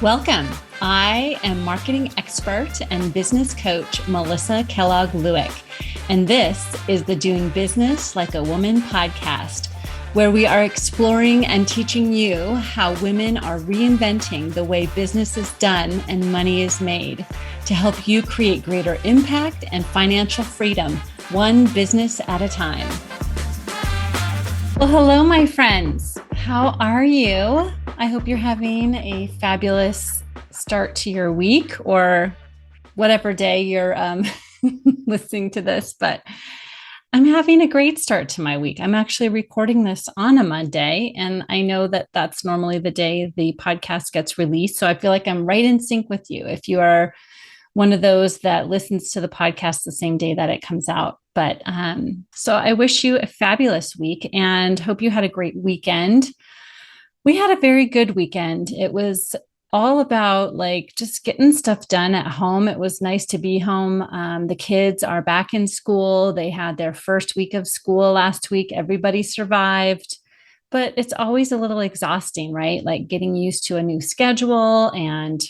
Welcome. I am marketing expert and business coach Melissa Kellogg-Lewick, and this is the Doing Business Like a Woman podcast, where we are exploring and teaching you how women are reinventing the way business is done and money is made to help you create greater impact and financial freedom, one business at a time. Well, hello, my friends. How are you? I hope you're having a fabulous start to your week or whatever day you're listening to this, but I'm having a great start to my week. I'm actually recording this on a Monday, and I know that that's normally the day the podcast gets released. So I feel like I'm right in sync with you if you are one of those that listens to the podcast the same day that it comes out. But so I wish you a fabulous week and hope you had a great weekend. We had a very good weekend. It was all about just getting stuff done at home. It was nice to be home. The kids are back in school. They had their first week of school last week. Everybody survived, but it's always a little exhausting, right? Like getting used to a new schedule and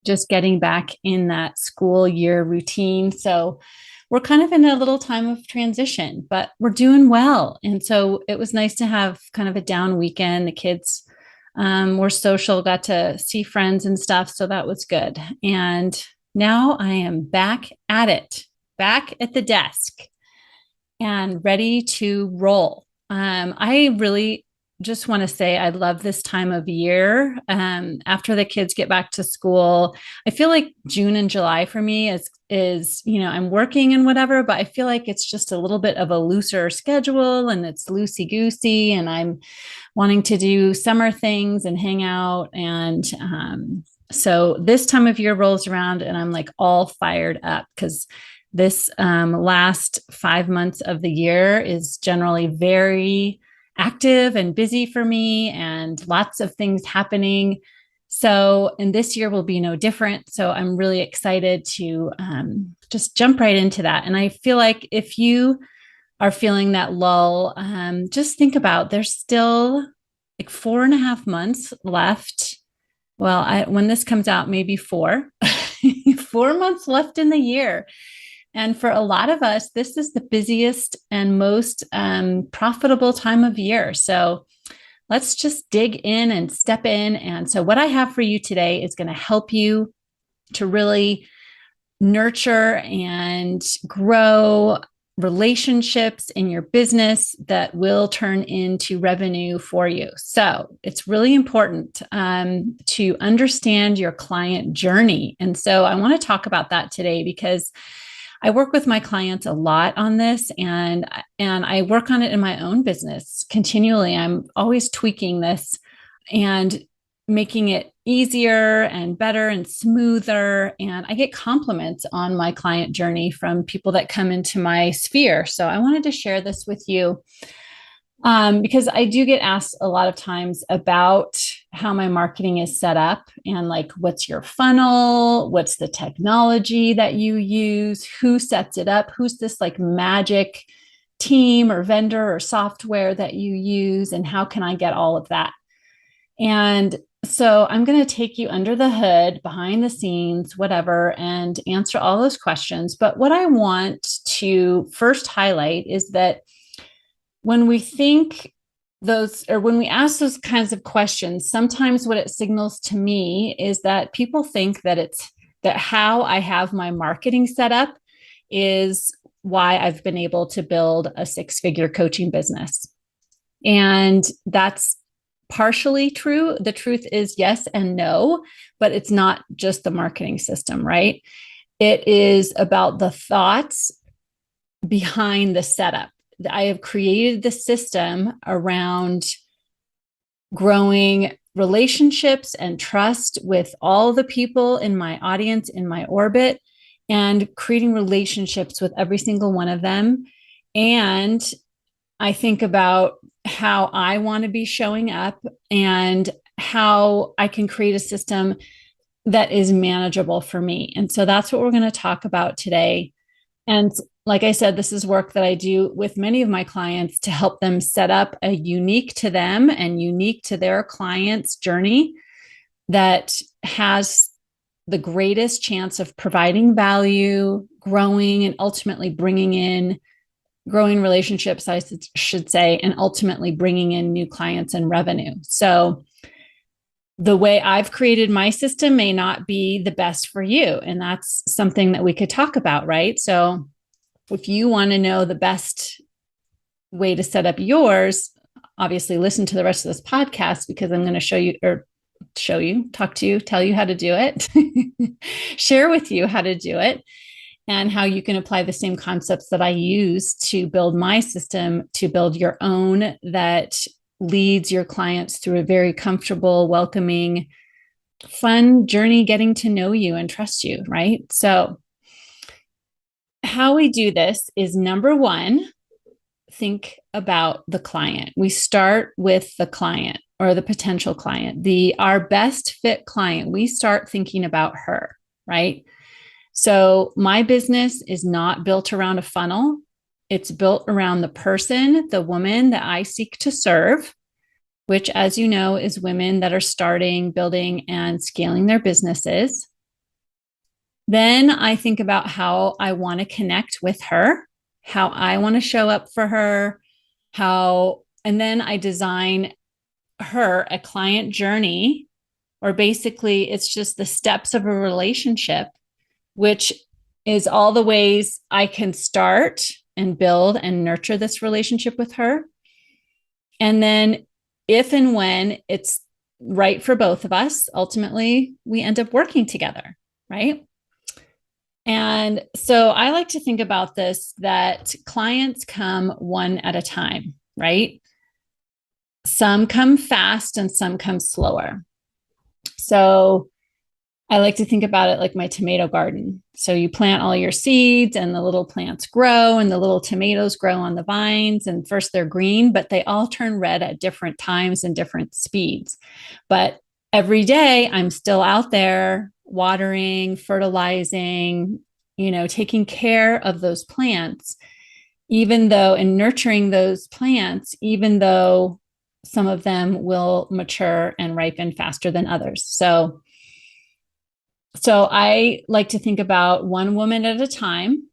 just getting back in that school year routine. So we're kind of in a little time of transition, but we're doing well. And so it was nice to have kind of a down weekend. The kids were social, got to see friends and stuff. So that was good. And now I am back at it, back at the desk and ready to roll. I really just want to say I love this time of year. After the kids get back to school, I feel like June and July for me is I'm working and whatever, but I feel like it's just a little bit of a looser schedule and it's loosey-goosey, and I'm wanting to do summer things and hang out. And so this time of year rolls around and I'm like all fired up because this last 5 months of the year is generally very active and busy for me and lots of things happening. So, and this year will be no different. So I'm really excited to just jump right into that. And I feel like if you are feeling that lull, just think about there's still like 4.5 months left. Well, when this comes out, maybe 4 months left in the year. And for a lot of us, this is the busiest and most profitable time of year. So let's just dig in and step in. And so what I have for you today is going to help you to really nurture and grow relationships in your business that will turn into revenue for you. So it's really important to understand your client journey. And so I want to talk about that today because I work with my clients a lot on this, and I work on it in my own business continually. I'm always tweaking this and making it easier and better and smoother. And I get compliments on my client journey from people that come into my sphere. So I wanted to share this with you because I do get asked a lot of times about how my marketing is set up and what's your funnel? What's the technology that you use? Who sets it up? Who's this magic team or vendor or software that you use? And how can I get all of that? And so I'm going to take you under the hood, behind the scenes, whatever, and answer all those questions. But what I want to first highlight is that when we think when we ask those kinds of questions, sometimes what it signals to me is that people think that that how I have my marketing set up is why I've been able to build a 6-figure coaching business. And that's partially true. The truth is yes and no, but it's not just the marketing system, right? It is about the thoughts behind the setup. I have created the system around growing relationships and trust with all the people in my audience, in my orbit, and creating relationships with every single one of them. And I think about how I want to be showing up and how I can create a system that is manageable for me. And so that's what we're going to talk about today. And like I said, this is work that I do with many of my clients to help them set up a unique to them and unique to their client's journey that has the greatest chance of providing value, growing, and ultimately bringing in growing relationships, I should say, and ultimately bringing in new clients and revenue. So the way I've created my system may not be the best for you. And that's something that we could talk about, right? So if you want to know the best way to set up yours, obviously listen to the rest of this podcast, because I'm going to talk to you, tell you how to do it, share with you how to do it, and how you can apply the same concepts that I use to build my system to build your own that leads your clients through a very comfortable, welcoming, fun journey getting to know you and trust you, right? So how we do this is, number one, think about the client. We start with the client or the potential client, our best fit client. We start thinking about her, right? So my business is not built around a funnel. It's built around the person, the woman that I seek to serve, which, as you know, is women that are starting, building, and scaling their businesses. Then I think about how I want to connect with her, how I want to show up for her, and then I design her a client journey, or basically it's just the steps of a relationship, which is all the ways I can start and build and nurture this relationship with her. And then if and when it's right for both of us, ultimately we end up working together, right? And so I like to think about this, that clients come one at a time, right? Some come fast and some come slower. So I like to think about it like my tomato garden. So you plant all your seeds and the little plants grow and the little tomatoes grow on the vines. And first they're green, but they all turn red at different times and different speeds. But every day I'm still out there watering, fertilizing, taking care of those plants, and nurturing those plants, even though some of them will mature and ripen faster than others. So I like to think about one woman at a time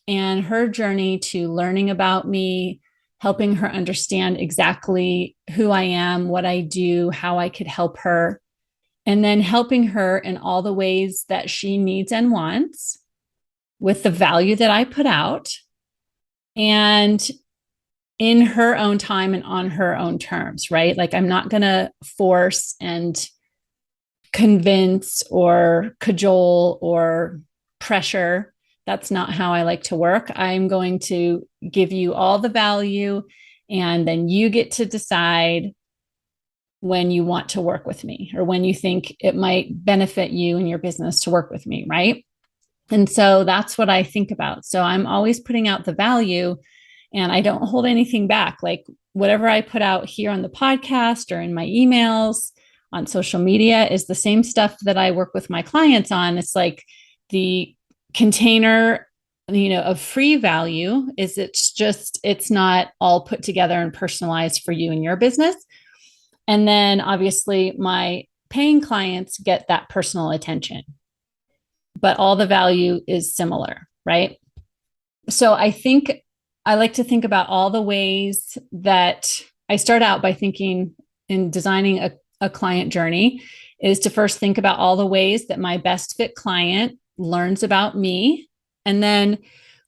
and her journey to learning about me, helping her understand exactly who I am, what I do, how I could help her, and then helping her in all the ways that she needs and wants with the value that I put out, and in her own time and on her own terms, right? Like I'm not going to force and convince or cajole or pressure. That's not how I like to work. I'm going to give you all the value, and then you get to decide when you want to work with me or when you think it might benefit you and your business to work with me, right? And so that's what I think about. So I'm always putting out the value, and I don't hold anything back. Like whatever I put out here on the podcast or in my emails, on social media, is the same stuff that I work with my clients on. It's like the container, of free value is it's not all put together and personalized for you and your business. And then obviously my paying clients get that personal attention, but all the value is similar, right? So I like to think about all the ways that I start out by thinking in designing a client journey is to first think about all the ways that my best fit client learns about me. And then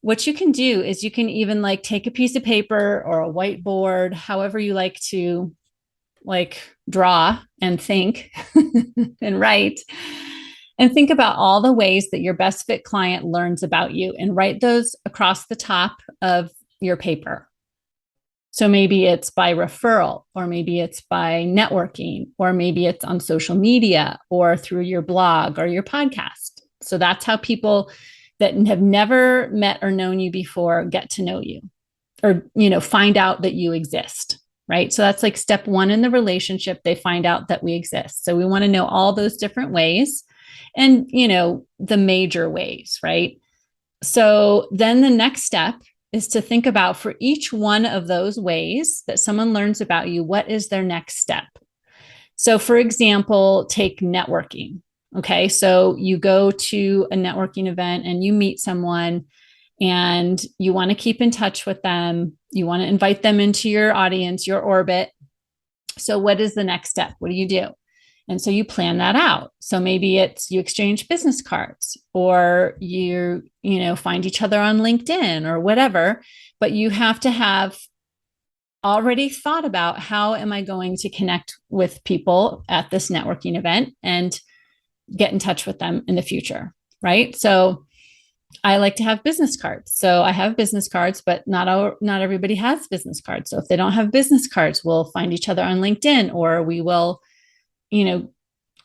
what you can do is you can even like take a piece of paper or a whiteboard, however you like to draw and think and write, and think about all the ways that your best fit client learns about you and write those across the top of your paper. So maybe it's by referral, or maybe it's by networking, or maybe it's on social media or through your blog or your podcast. So that's how people that have never met or known you before get to know you, or, find out that you exist, right? So that's like step one in the relationship. They find out that we exist. So we want to know all those different ways and, the major ways, right? So then the next step is to think about, for each one of those ways that someone learns about you, what is their next step? So, for example, take networking. Okay. So you go to a networking event and you meet someone and you want to keep in touch with them. You want to invite them into your audience, your orbit. So, what is the next step? What do you do? And so you plan that out. So maybe it's you exchange business cards or find each other on LinkedIn or whatever, but you have to have already thought about how am I going to connect with people at this networking event and get in touch with them in the future, right? So I like to have business cards. So I have business cards, but not everybody has business cards. So if they don't have business cards, we'll find each other on LinkedIn, or we will,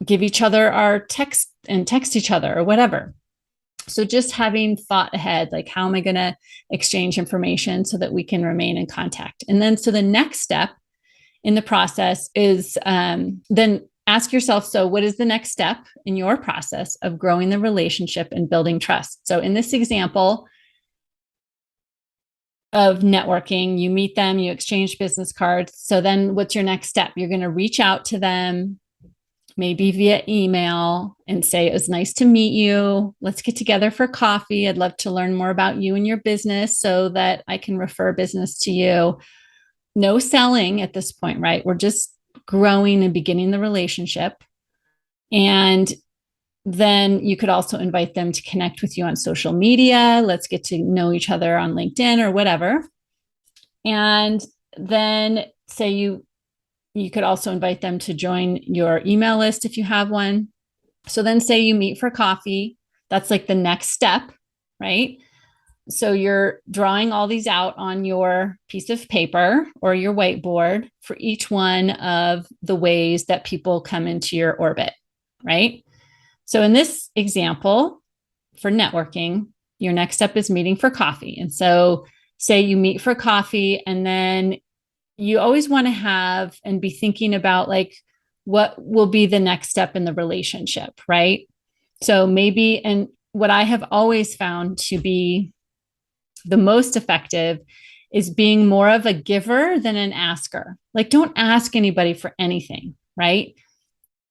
give each other our text and text each other or whatever. So just having thought ahead, like how am I going to exchange information so that we can remain in contact? And then so the next step in the process is then ask yourself, so what is the next step in your process of growing the relationship and building trust? So in this example of networking, you meet them, you exchange business cards. So then what's your next step? You're going to reach out to them, maybe via email, and say, it was nice to meet you. Let's get together for coffee. I'd love to learn more about you and your business so that I can refer business to you. No selling at this point, right? We're just growing and beginning the relationship. And then you could also invite them to connect with you on social media. Let's get to know each other on LinkedIn or whatever. And then say you could also invite them to join your email list if you have one. So then say you meet for coffee. That's like the next step, right? So you're drawing all these out on your piece of paper or your whiteboard for each one of the ways that people come into your orbit, right? So in this example for networking, your next step is meeting for coffee. And so say you meet for coffee, and then you always want to have and be thinking about like what will be the next step in the relationship, right? So maybe, and what I have always found to be the most effective is being more of a giver than an asker. Like, don't ask anybody for anything, right?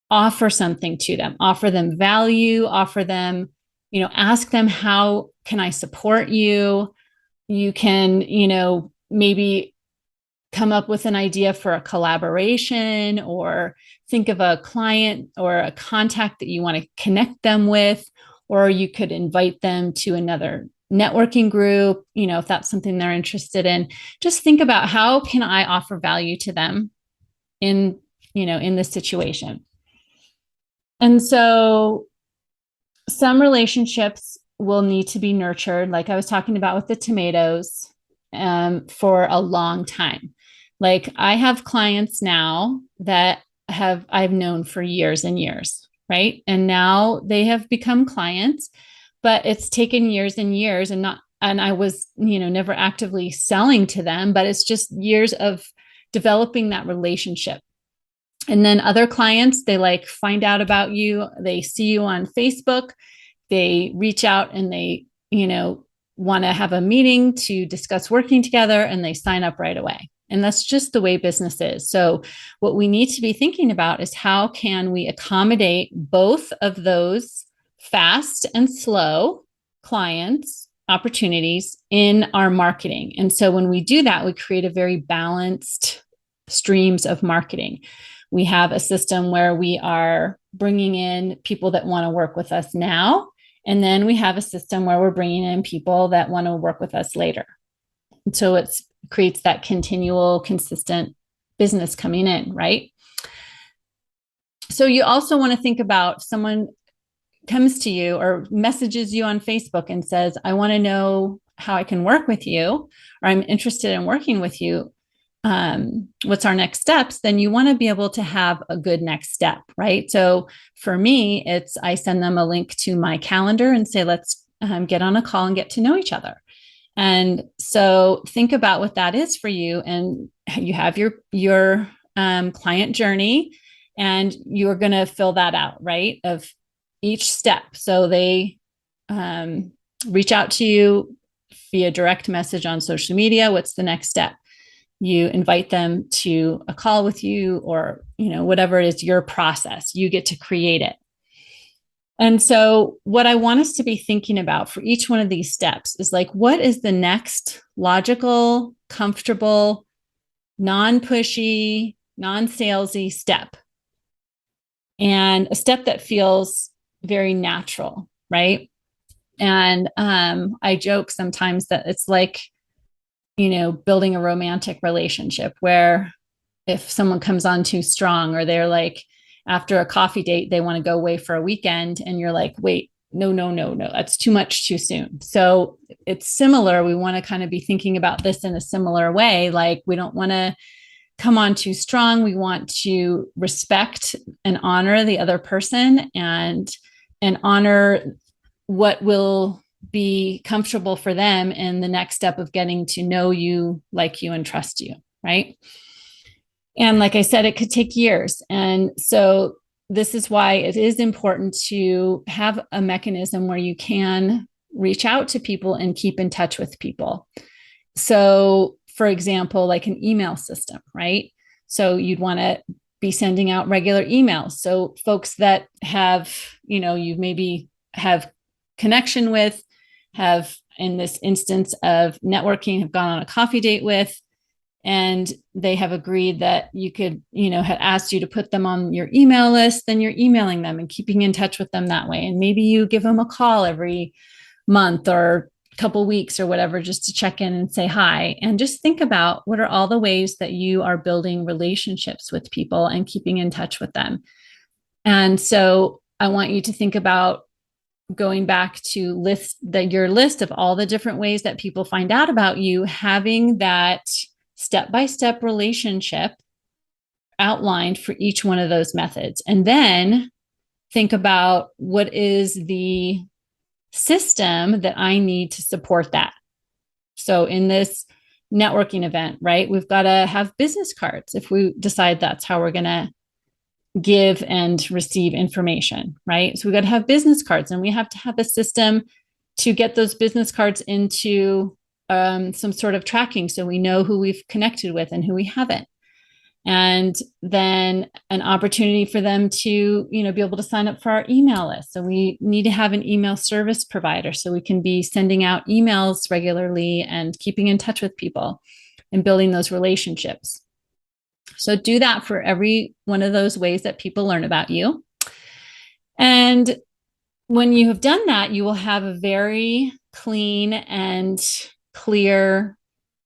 Offer something to them, offer them value, offer them, ask them, how can I support you? You can, maybe come up with an idea for a collaboration, or think of a client or a contact that you want to connect them with, or you could invite them to another networking group, if that's something they're interested in. Just think about, how can I offer value to them in this situation? And so some relationships will need to be nurtured, like I was talking about with the tomatoes, for a long time. Like, I have clients now that I've known for years and years, right? And now they have become clients, but it's taken years and years, and I was, never actively selling to them, but it's just years of developing that relationship. And then other clients, they like find out about you, they see you on Facebook, they reach out and they, want to have a meeting to discuss working together, and they sign up right away. And that's just the way business is. So what we need to be thinking about is, how can we accommodate both of those fast and slow clients opportunities in our marketing? And so when we do that, we create a very balanced streams of marketing. We have a system where we are bringing in people that want to work with us now. And then we have a system where we're bringing in people that want to work with us later. And so it creates that continual, consistent business coming in, right? So you also want to think about, someone comes to you or messages you on Facebook and says, I want to know how I can work with you, or I'm interested in working with you. What's our next steps? Then you want to be able to have a good next step, right? So for me, I send them a link to my calendar and say, let's get on a call and get to know each other. And so think about what that is for you. And you have your client journey, and you're going to fill that out, right? Of each step. So they reach out to you via direct message on social media. What's the next step? You invite them to a call with you, or, whatever it is, your process, you get to create it. And so what I want us to be thinking about for each one of these steps is like, what is the next logical, comfortable, non-pushy, non-salesy step? And a step that feels very natural, right? And I joke sometimes that it's like, building a romantic relationship where if someone comes on too strong, or they're like, after a coffee date, they want to go away for a weekend, and you're like, wait, no, no, no, no, that's too much too soon. So it's similar. We want to kind of be thinking about this in a similar way. Like, we don't want to come on too strong. We want to respect and honor the other person, and honor what will be comfortable for them in the next step of getting to know you, like you, and trust you, right? And like I said, it could take years. And so this is why it is important to have a mechanism where you can reach out to people and keep in touch with people. So, for example, like an email system, right? So you'd want to be sending out regular emails. So folks that have, you maybe have connection with, have, in this instance of networking, have gone on a coffee date with, and they have agreed that you could, had asked you to put them on your email list, then you're emailing them and keeping in touch with them that way. And maybe you give them a call every month or couple weeks or whatever, just to check in and say hi. And just think about, what are all the ways that you are building relationships with people and keeping in touch with them. And so I want you to think about going back to your list of all the different ways that people find out about you, having that step-by-step relationship outlined for each one of those methods. And then think about, what is the system that I need to support that? So in this networking event, right, we've got to have business cards if we decide that's how we're going to give and receive information, right? So we got to have business cards, and we have to have a system to get those business cards into some sort of tracking, so we know who we've connected with and who we haven't. And then an opportunity for them to, be able to sign up for our email list. So we need to have an email service provider, so we can be sending out emails regularly and keeping in touch with people and building those relationships. So do that for every one of those ways that people learn about you. And when you have done that, you will have a very clean and clear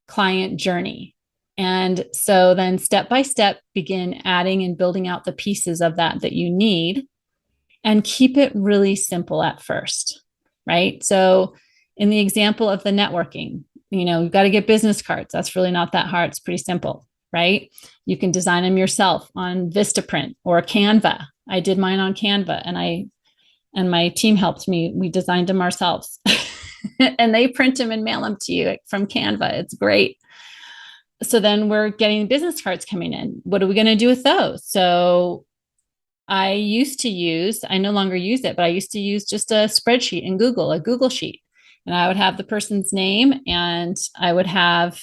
client journey. And so then step by step, begin adding and building out the pieces of that you need, and keep it really simple at first, right? So in the example of the networking, you've got to get business cards. That's really not that hard. It's pretty simple, right? You can design them yourself on Vistaprint or Canva. I did mine on Canva, and my team helped me. We designed them ourselves and they print them and mail them to you from Canva. It's great. So then we're getting business cards coming in. What are we going to do with those? So I no longer use it, but I used to use just a spreadsheet in Google, a Google sheet. And I would have the person's name, and I would have,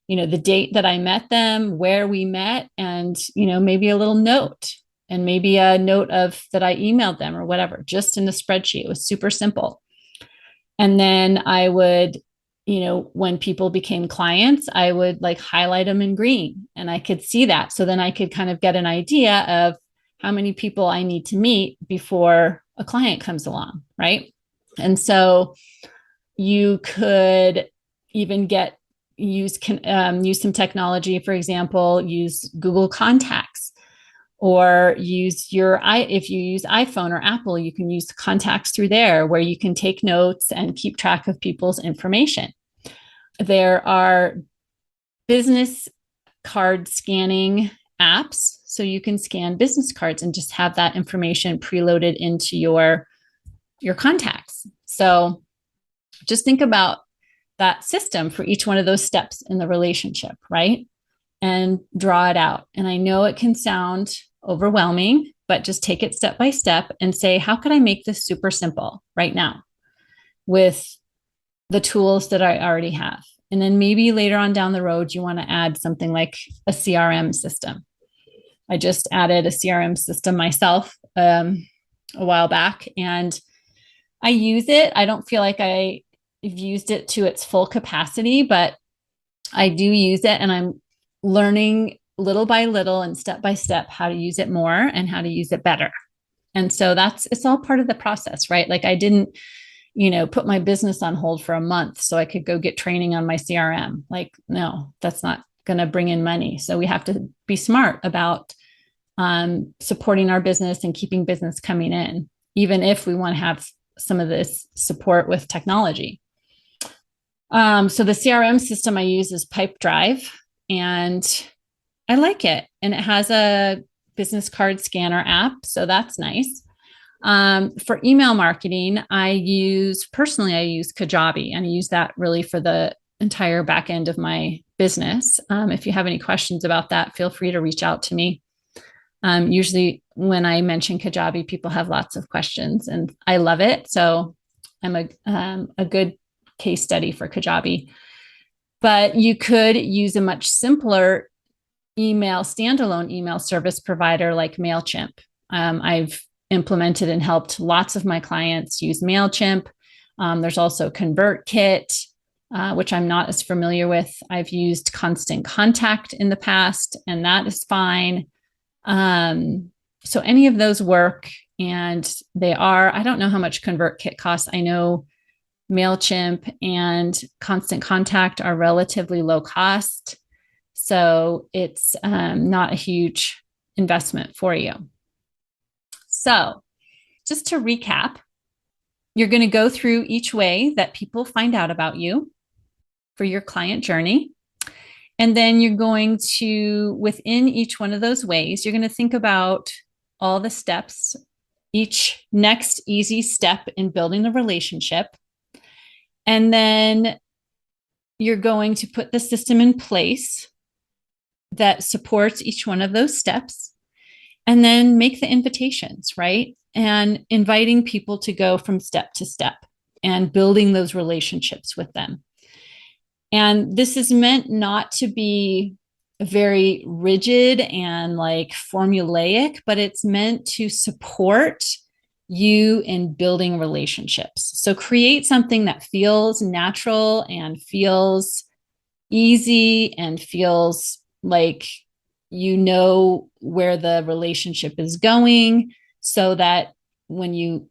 the date that I met them, where we met, and, maybe a little note, and maybe a note of that I emailed them or whatever, just in the spreadsheet. It was super simple. And then I would, when people became clients, I would like highlight them in green, and I could see that. So then I could kind of get an idea of how many people I need to meet before a client comes along, right? And so you could even use some technology. For example, use Google Contacts, or if you use iPhone or Apple, you can use contacts through there, where you can take notes and keep track of people's information. There are business card scanning apps, so you can scan business cards and just have that information preloaded into your contacts. So just think about that system for each one of those steps in the relationship, right? And draw it out. And I know it can sound overwhelming, but just take it step by step and say, how could I make this super simple right now with the tools that I already have? And then maybe later on down the road, you want to add something like a CRM system. I just added a CRM system myself a while back, and I use it. I don't feel like I've used it to its full capacity, but I do use it, and I'm learning little by little and step by step how to use it more and how to use it better. And so it's all part of the process, right? Like I didn't, put my business on hold for a month so I could go get training on my CRM. Like, no, that's not going to bring in money. So we have to be smart about supporting our business and keeping business coming in, even if we want to have some of this support with technology. So the CRM system I use is Pipedrive, and I like it. And it has a business card scanner app. So that's nice. For email marketing, I use Kajabi, and I use that really for the entire back end of my business. If you have any questions about that, feel free to reach out to me. Usually when I mention Kajabi, people have lots of questions, and I love it. So I'm a good case study for Kajabi. But you could use a much simpler standalone email service provider like MailChimp. I've implemented and helped lots of my clients use MailChimp. There's also ConvertKit, which I'm not as familiar with. I've used Constant Contact in the past, and that is fine. So any of those work, and I don't know how much ConvertKit costs. I know MailChimp and Constant Contact are relatively low cost. So it's not a huge investment for you. So just to recap, you're going to go through each way that people find out about you for your client journey. And then you're going to, within each one of those ways, you're going to think about all the steps, each next easy step in building the relationship. And then you're going to put the system in place that supports each one of those steps, and then make the invitations, right? And inviting people to go from step to step and building those relationships with them. And this is meant not to be very rigid and like formulaic, but it's meant to support you in building relationships. So create something that feels natural and feels easy and feels like you know where the relationship is going, so that when you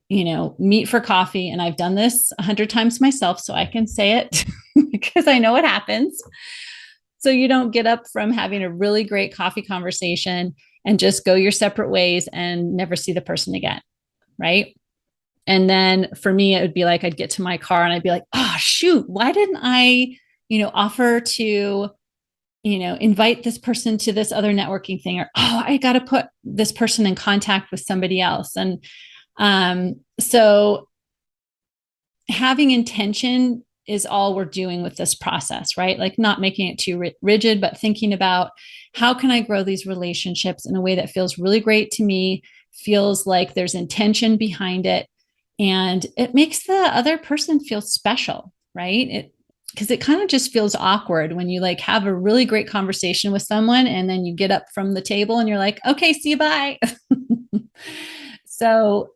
meet for coffee, and I've done this 100 times myself, so I can say it because I know what happens. So you don't get up from having a really great coffee conversation and just go your separate ways and never see the person again, right? And then for me, it would be like I'd get to my car and I'd be like, oh, shoot, why didn't I, offer to, invite this person to this other networking thing? Or, oh, I got to put this person in contact with somebody else. And so having intention is all we're doing with this process, right? Like not making it too rigid, but thinking about how can I grow these relationships in a way that feels really great to me, feels like there's intention behind it, and it makes the other person feel special, right? Because it kind of just feels awkward when you like have a really great conversation with someone and then you get up from the table and you're like, okay, see you, bye. So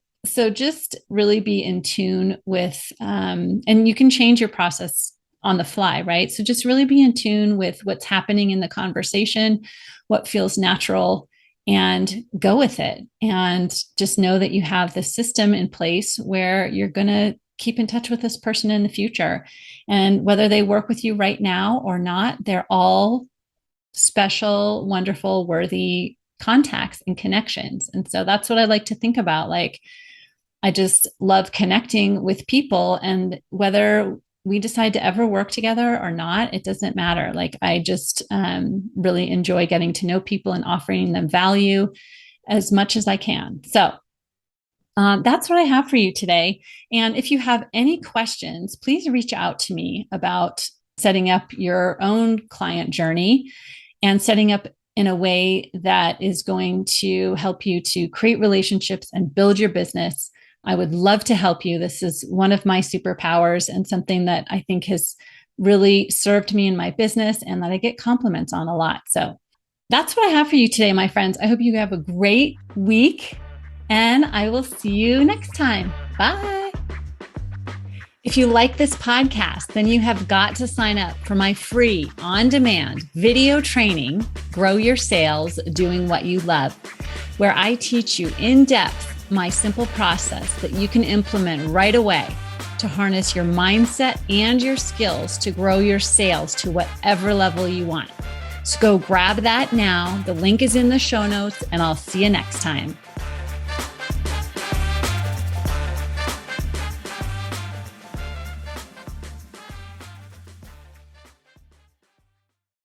just really be in tune with, and you can change your process on the fly, right? So just really be in tune with what's happening in the conversation, what feels natural, and go with it. And just know that you have this system in place where you're going to keep in touch with this person in the future. And whether they work with you right now or not, they're all special, wonderful, worthy contacts and connections. And so that's what I like to think about. Like, I just love connecting with people, and whether we decide to ever work together or not, it doesn't matter. Like, I just really enjoy getting to know people and offering them value as much as I can. So that's what I have for you today. And if you have any questions, please reach out to me about setting up your own client journey and setting up in a way that is going to help you to create relationships and build your business. I would love to help you. This is one of my superpowers and something that I think has really served me in my business and that I get compliments on a lot. So that's what I have for you today, my friends. I hope you have a great week and I will see you next time. Bye. If you like this podcast, then you have got to sign up for my free on-demand video training, Grow Your Sales Doing What You Love, where I teach you in depth my simple process that you can implement right away to harness your mindset and your skills to grow your sales to whatever level you want. So go grab that now. The link is in the show notes, and I'll see you next time.